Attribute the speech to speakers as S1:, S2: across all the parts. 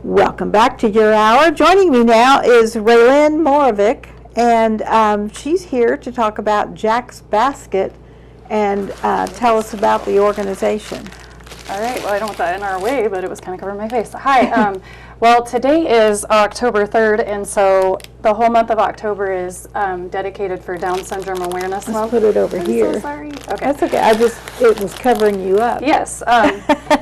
S1: Welcome back to Your Hour. Joining me now is RayLynn Moravec, and she's here to talk about Jack's Basket and tell us about the organization.
S2: All right, well, I don't want that in our way, but it was kind of covering my face. Hi, well, today is October 3rd, and so the whole month of October is dedicated for Down Syndrome Awareness Month.
S1: Let's put it over here.
S2: I'm so sorry. Okay.
S1: That's okay. It was covering you up.
S2: Yes.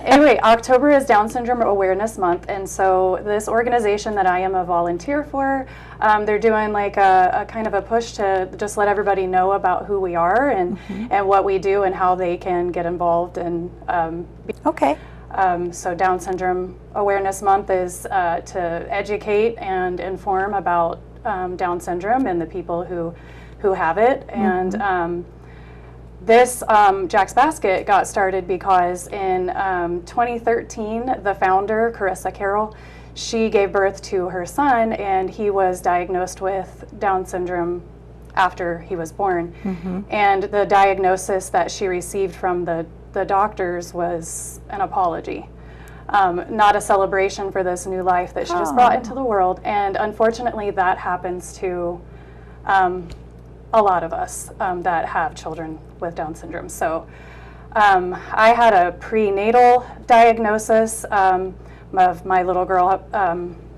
S2: Anyway, October is Down Syndrome Awareness Month, and so this organization that I am a volunteer for, they're doing like a kind of a push to just let everybody know about who we are and what we do and how they can get involved and
S1: Okay.
S2: So Down Syndrome Awareness Month is to educate and inform about Down syndrome and the people who have it. And this Jack's Basket got started because in 2013, the founder, Carissa Carroll, she gave birth to her son, and he was diagnosed with Down syndrome after he was born. And the diagnosis that she received from the doctors was an apology, not a celebration for this new life that she just brought into the world. And unfortunately, that happens to a lot of us that have children with Down syndrome. So I had a prenatal diagnosis of my little girl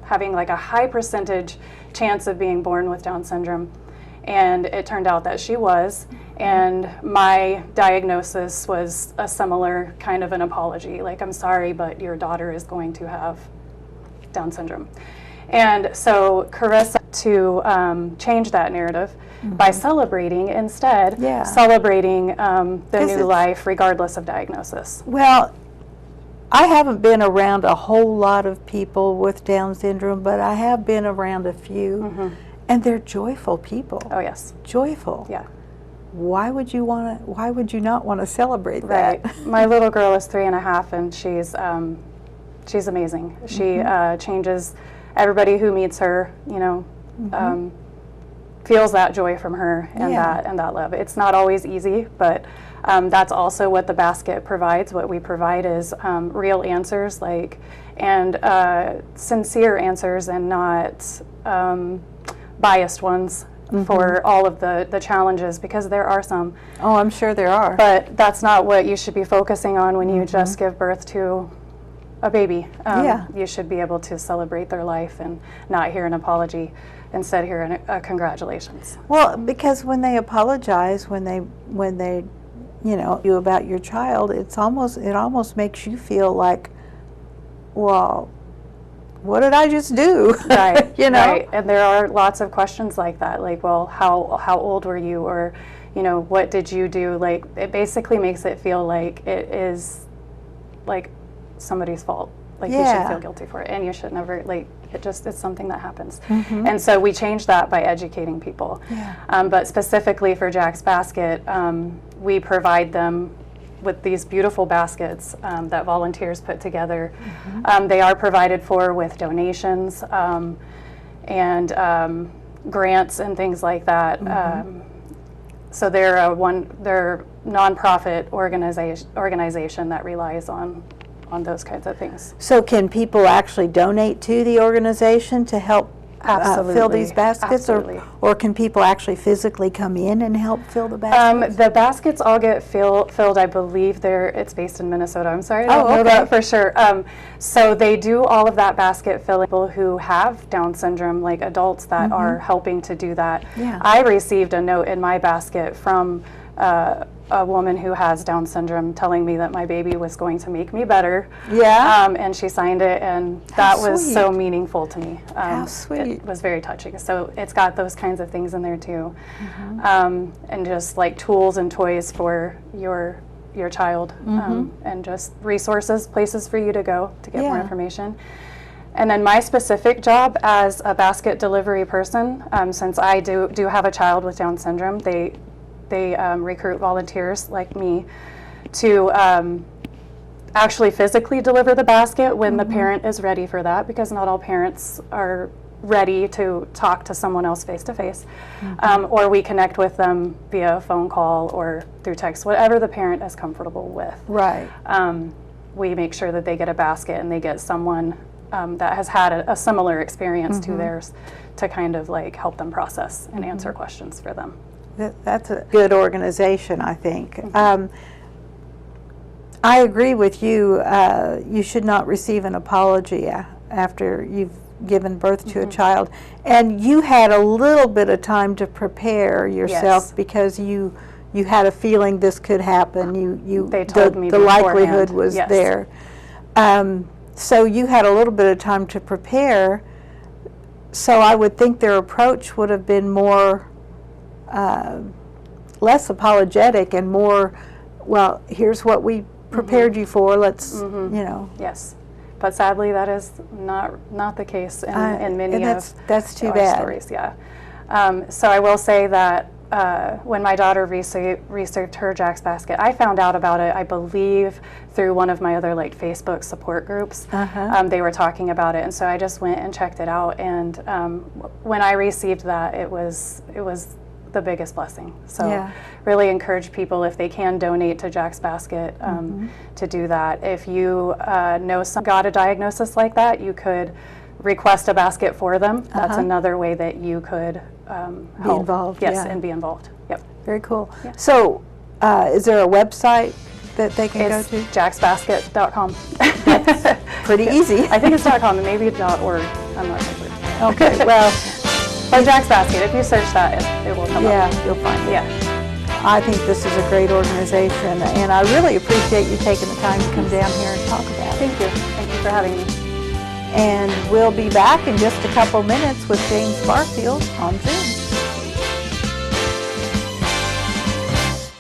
S2: having like a high percentage chance of being born with Down syndrome. And it turned out that she was, and my diagnosis was a similar kind of an apology, like, I'm sorry, but your daughter is going to have Down syndrome. And so Carissa to change that narrative by celebrating instead, celebrating the new life regardless of diagnosis.
S1: Well, I haven't been around a whole lot of people with Down syndrome, but I have been around a few. And they're joyful people.
S2: Oh yes,
S1: joyful.
S2: Yeah.
S1: Why would you not want to celebrate that?
S2: Right. My little girl is 3.5, and she's amazing. She changes everybody who meets her. You know, feels that joy from her and that love. It's not always easy, but that's also what the basket provides. What we provide is real answers, and sincere answers, and not biased ones for all of the challenges, because there are some.
S1: Oh, I'm sure there are.
S2: But that's not what you should be focusing on when you just give birth to a baby. You should be able to celebrate their life and not hear an apology, instead hear a congratulations.
S1: Well, because when they apologize, when they you about your child, it almost makes you feel like, well, what did I just do?
S2: Right.
S1: Right.
S2: And there are lots of questions like that, like, well, how old were you, or what did you do? Like, it basically makes it feel like it is like somebody's fault, like you should feel guilty for it, and you should never, like, it's something that happens. And so we change that by educating people. But specifically for Jack's Basket, we provide them with these beautiful baskets that volunteers put together. They are provided for with donations and grants and things like that. So they're they're nonprofit organization that relies on those kinds of things.
S1: So can people actually donate to the organization to help fill these baskets?
S2: Absolutely.
S1: Or can people actually physically come in and help fill the baskets?
S2: The baskets all get filled, I believe it's based in Minnesota. I'm sorry, I don't know that for sure. So they do all of that basket filling. People who have Down syndrome, like adults that are helping to do that. I received a note in my basket from a woman who has Down syndrome telling me that my baby was going to make me better. And she signed it, and that was so meaningful to me.
S1: How sweet.
S2: It was very touching. So it's got those kinds of things in there too. And just like tools and toys for your child, and just resources, places for you to go to get more information. And then my specific job as a basket delivery person, since I do have a child with Down syndrome, they recruit volunteers like me to actually physically deliver the basket when the parent is ready for that, because not all parents are ready to talk to someone else face to face, or we connect with them via phone call or through text, whatever the parent is comfortable with.
S1: Right.
S2: We make sure that they get a basket and they get someone that has had a similar experience to theirs, to kind of like help them process and answer questions for them.
S1: That's a good organization, I think. I agree with you. You should not receive an apology after you've given birth to a child. And you had a little bit of time to prepare yourself,
S2: Yes.
S1: because you had a feeling this could happen.
S2: They told me
S1: the
S2: beforehand.
S1: likelihood was
S2: Yes.
S1: there. So you had a little bit of time to prepare. So I would think their approach would have been more, less apologetic and more, well, here's what we prepared you for. Let's, you know.
S2: Yes, but sadly, that is not the case in many
S1: and that's too
S2: our
S1: bad.
S2: stories. Yeah. So I will say that when my daughter received her Jack's Basket, I found out about it, I believe, through one of my other like Facebook support groups. They were talking about it, and so I just went and checked it out. And when I received that, it was the biggest blessing. So really encourage people, if they can donate to Jack's Basket, to do that. If you know someone got a diagnosis like that, you could request a basket for them. That's another way that you could
S1: Be involved.
S2: Yes, and be involved. Yep.
S1: Very cool.
S2: Yeah.
S1: So is there a website that they can
S2: It's
S1: go to?
S2: jacksbasket.com.
S1: Pretty easy.
S2: I think it's .com, maybe .org. I'm not sure.
S1: Okay, well,
S2: But Jack's Basket, if you search that, it will come
S1: yeah,
S2: up.
S1: you'll find it.
S2: Yeah.
S1: I think this is a great organization, and I really appreciate you taking the time to come down here and talk about it.
S2: Thank you. Thank you for having me.
S1: And we'll be back in just a couple minutes with James Barfield on Zoom.